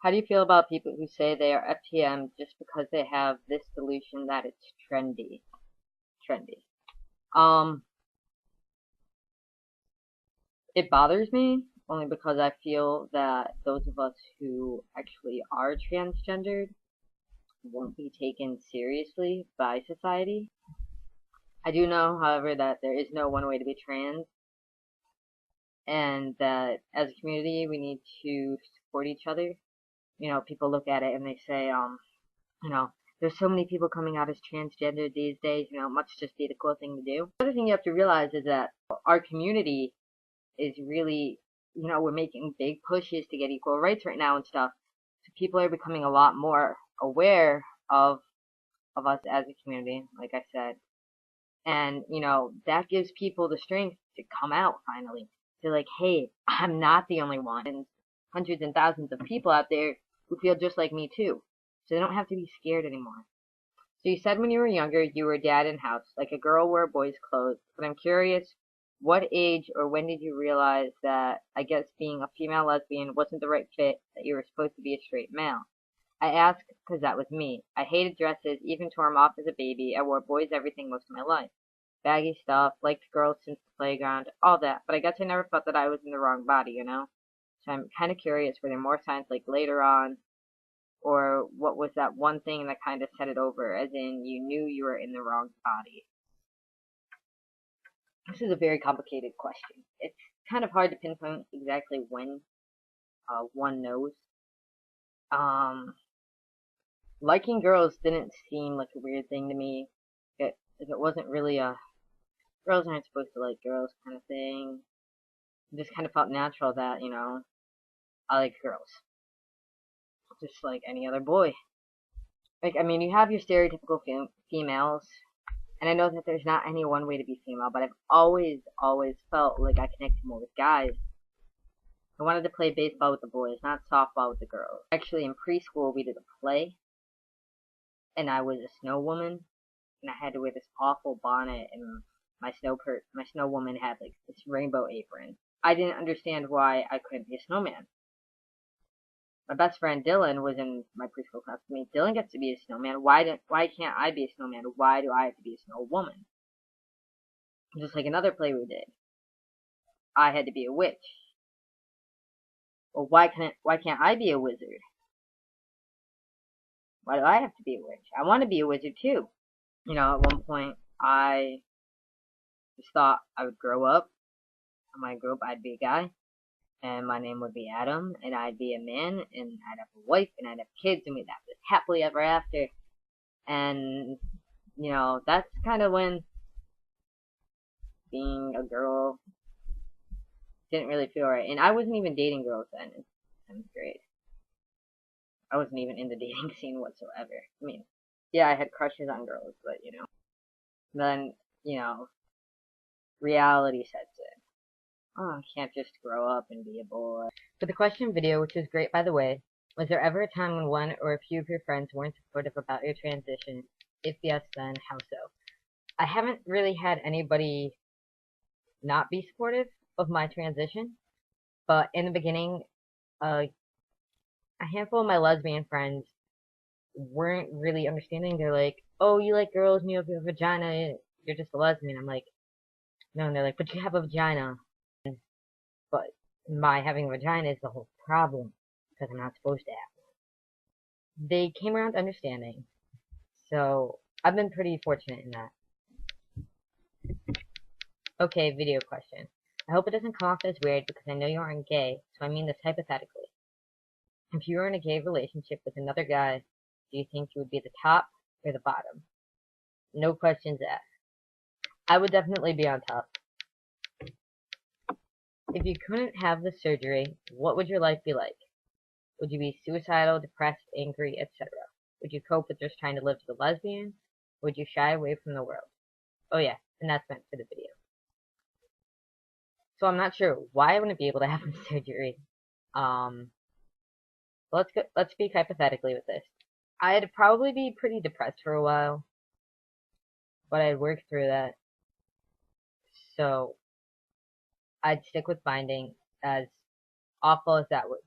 How do you feel about people who say they are FTM just because they have this delusion that it's trendy? Trendy. Um, it bothers me only because I feel that those of us who actually are transgendered won't be taken seriously by society. I do know, however, that there is no one way to be trans, and that as a community we need to support each other. You know, people look at it and they say, you know, there's so many people coming out as transgender these days, you know, it must just be the cool thing to do. The other thing you have to realize is that our community is really, you know, we're making big pushes to get equal rights right now and stuff. So people are becoming a lot more aware of us as a community, like I said. And, you know, that gives people the strength to come out finally. They're like, hey, I'm not the only one. And hundreds and thousands of people out there who feel just like me too. So they don't have to be scared anymore. So you said when you were younger you were dad in house, like a girl wore boys' clothes. But I'm curious, what age or when did you realize that, I guess, being a female lesbian wasn't the right fit, that you were supposed to be a straight male? I ask because that was me. I hated dresses, even tore them off as a baby. I wore boys' everything most of my life. Baggy stuff, liked girls since the playground, all that. But I guess I never felt that I was in the wrong body, you know? So I'm kind of curious, were there more signs like later on, or what was that one thing that kind of set it over, as in you knew you were in the wrong body? This is a very complicated question. It's kind of hard to pinpoint exactly when one knows. Um, Liking girls didn't seem like a weird thing to me. If it wasn't really a girls aren't supposed to like girls kind of thing. It just kind of felt natural that, you know, I like girls. Just like any other boy. Like, I mean, you have your stereotypical females, and I know that there's not any one way to be female, but I've always felt like I connected more with guys. I wanted to play baseball with the boys, not softball with the girls. Actually, in preschool, we did a play, and I was a snow woman, and I had to wear this awful bonnet, and my snow woman had like this rainbow apron. I didn't understand why I couldn't be a snowman. My best friend Dylan was in my preschool class with me. Dylan gets to be a snowman. Why can't I be a snowman? Why do I have to be a snow woman? Just like another play we did, I had to be a witch. Well, why can't I be a wizard? Why do I have to be a witch? I want to be a wizard too. You know, at one point I just thought I would grow up. And when I grew up, I'd be a guy, and my name would be Adam, and I'd be a man, and I'd have a wife, and I'd have kids, and we'd have this happily ever after. And you know, that's kind of when being a girl didn't really feel right. And I wasn't even dating girls then in 10th grade. I wasn't even in the dating scene whatsoever. I mean, yeah, I had crushes on girls, but you know, then, you know, reality sets in. Oh, I can't just grow up and be a boy. For the question video, which was great by the way, was there ever a time when one or a few of your friends weren't supportive about your transition? If yes, then how so? I haven't really had anybody not be supportive of my transition, but in the beginning, a handful of my lesbian friends weren't really understanding. They're like, oh, you like girls and you have a vagina, you're just a lesbian. I'm like, no, and they're like, but you have a vagina. But my having a vagina is the whole problem, because I'm not supposed to have one. They came around to understanding, so I've been pretty fortunate in that. Okay, video question. I hope it doesn't come off as weird because I know you aren't gay, so I mean this hypothetically. If you were in a gay relationship with another guy, do you think you would be the top or the bottom? No questions asked. I would definitely be on top. If you couldn't have the surgery, what would your life be like? Would you be suicidal, depressed, angry, etc.? Would you cope with just trying to live as a lesbian? Would you shy away from the world? Oh yeah, and that's meant for the video. So I'm not sure why I wouldn't be able to have the surgery. Let's speak hypothetically with this. I'd probably be pretty depressed for a while, but I'd work through that. So I'd stick with binding, as awful as that would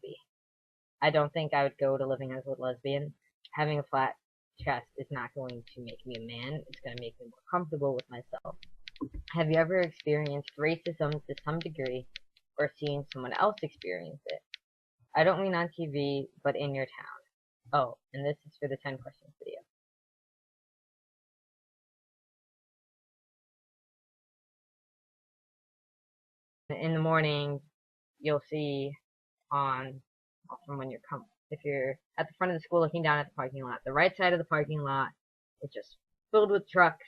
be. I don't think I would go to living as a lesbian. Having a flat chest is not going to make me a man. It's going to make me more comfortable with myself. Have you ever experienced racism to some degree or seen someone else experience it? I don't mean on TV, but in your town. Oh, and this is for the 10 questions video. In the morning, you'll see on from when you're if you're at the front of the school looking down at the parking lot, the right side of the parking lot is just filled with trucks,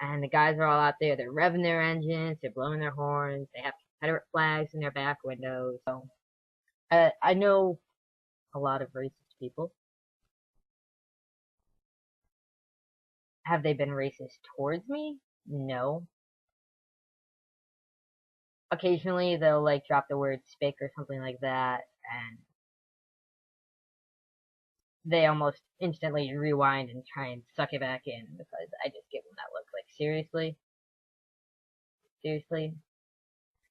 and the guys are all out there. They're revving their engines, they're blowing their horns, they have Confederate flags in their back windows. So I know a lot of racist people. Have they been racist towards me? No. Occasionally they'll like drop the word spick or something like that, and they almost instantly rewind and try and suck it back in because I just give them that look like, seriously? Seriously?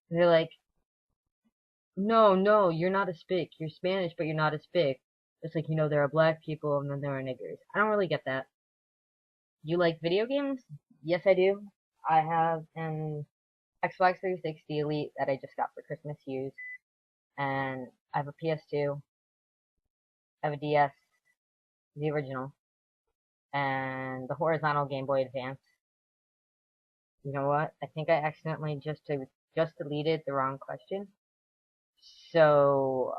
They're like, no, you're not a spick. You're Spanish, but you're not a spick. It's like, there are black people and then there are niggers. I don't really get that. You like video games? Yes, I do. I have an Xbox 360 Elite that I just got for Christmas used, and I have a PS2, I have a DS, the original, and the horizontal Game Boy Advance. You know what? I think I accidentally just deleted the wrong question. So,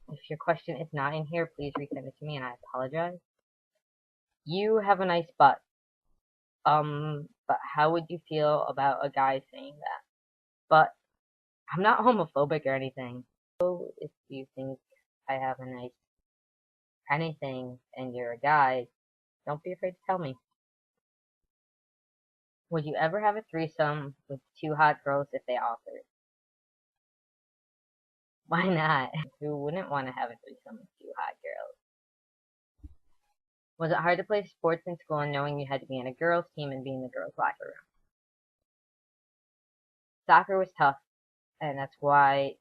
if your question is not in here, please resend it to me, and I apologize. You have a nice butt. But how would you feel about a guy saying that? But I'm not homophobic or anything. So if you think I have a nice anything and you're a guy, don't be afraid to tell me. Would you ever have a threesome with two hot girls if they offered? Why not? Who wouldn't want to have a threesome with two hot girls? Was it hard to play sports in school and knowing you had to be in a girls' team and be in the girls' locker room? Soccer was tough, and that's why,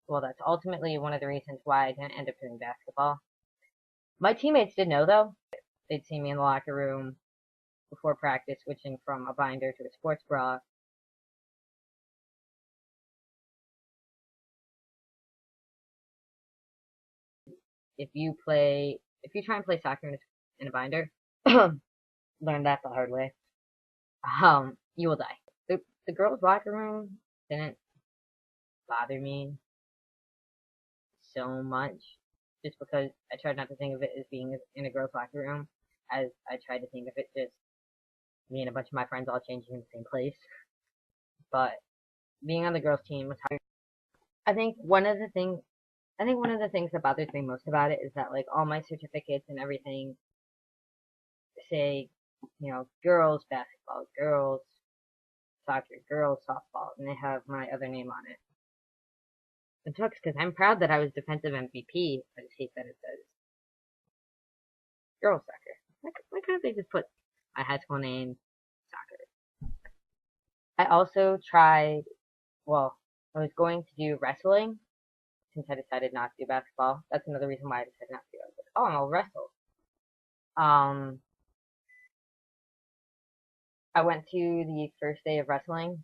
well, that's ultimately one of the reasons why I didn't end up doing basketball. My teammates did know, though. They'd see me in the locker room before practice, switching from a binder to a sports bra. If you try and play soccer in a binder, learn that the hard way. You will die. The girls' locker room didn't bother me so much, just because I tried not to think of it as being in a girls' locker room, as I tried to think of it just me and a bunch of my friends all changing in the same place. But being on the girls' team was hard. I think one of the things that bothers me most about it is that like all my certificates and everything say, girls basketball, girls soccer, girls softball, and they have my other name on it. It sucks because I'm proud that I was defensive MVP. I just hate that it says girls soccer. Why couldn't they just put my high school name, soccer? I also tried, well, I was going to do wrestling since I decided not to do basketball. That's another reason why I decided not to do it. I was like, oh, I'll wrestle. I went to the first day of wrestling,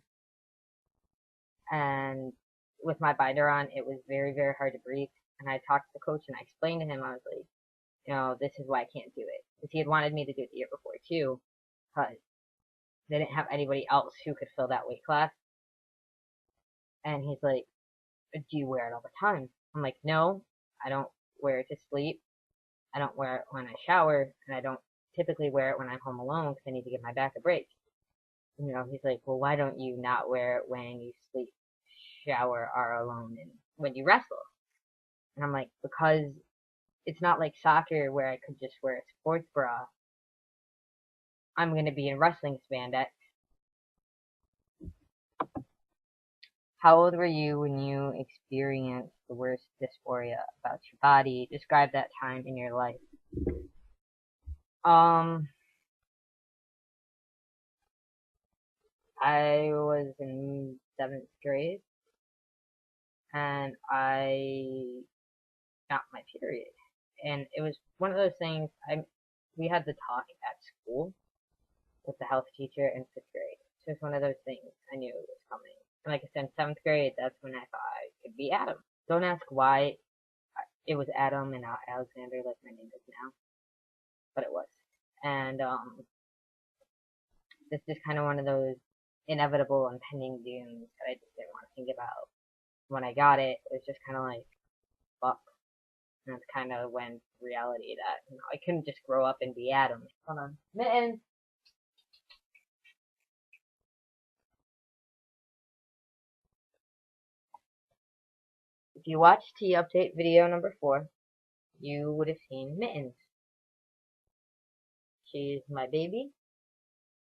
and with my binder on, it was very, very hard to breathe. And I talked to the coach and I explained to him, I was like, this is why I can't do it. Because he had wanted me to do it the year before too, because they didn't have anybody else who could fill that weight class. And he's like, do you wear it all the time? I'm like, no, I don't wear it to sleep. I don't wear it when I shower, and I don't typically wear it when I'm home alone because I need to give my back a break. He's like, well, why don't you not wear it when you sleep, shower, are alone, and when you wrestle? And I'm like, because it's not like soccer where I could just wear a sports bra. I'm going to be in wrestling spandex. How old were you when you experienced the worst dysphoria about your body? Describe that time in your life. I was in 7th grade, and I got my period. And it was one of those things. We had the talk at school with the health teacher in 5th grade. So it's one of those things I knew it was coming. And like I said, in 7th grade, that's when I thought I could be Adam. Don't ask why it was Adam and not Alexander like my name is now, but it was. And this is kind of one of those inevitable impending dooms that I just didn't want to think about. When I got it, it was just kind of like, fuck. And that's kind of when reality that, I couldn't just grow up and be Adam. Hold on. Mittens! If you watched T-Update video number 4, you would have seen Mittens. She's my baby,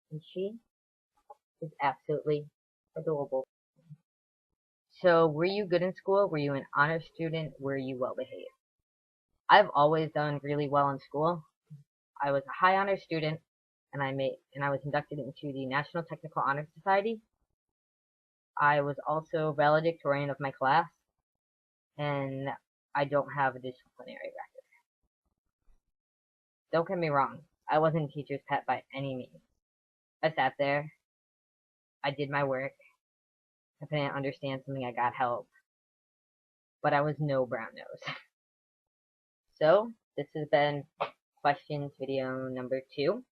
and she is absolutely adorable. So, were you good in school? Were you an honor student? Were you well behaved? I've always done really well in school. I was a high honor student, and I was inducted into the National Technical Honor Society. I was also valedictorian of my class, and I don't have a disciplinary record. Don't get me wrong, I wasn't a teacher's pet by any means. I sat there, I did my work, if I didn't understand something I got help, but I was no brown nose. So, this has been questions video number 2.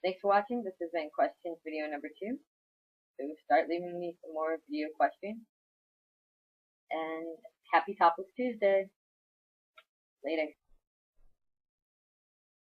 Thanks for watching. This has been questions video number 2. So start leaving me some more video questions. And happy Topless Tuesday. Later.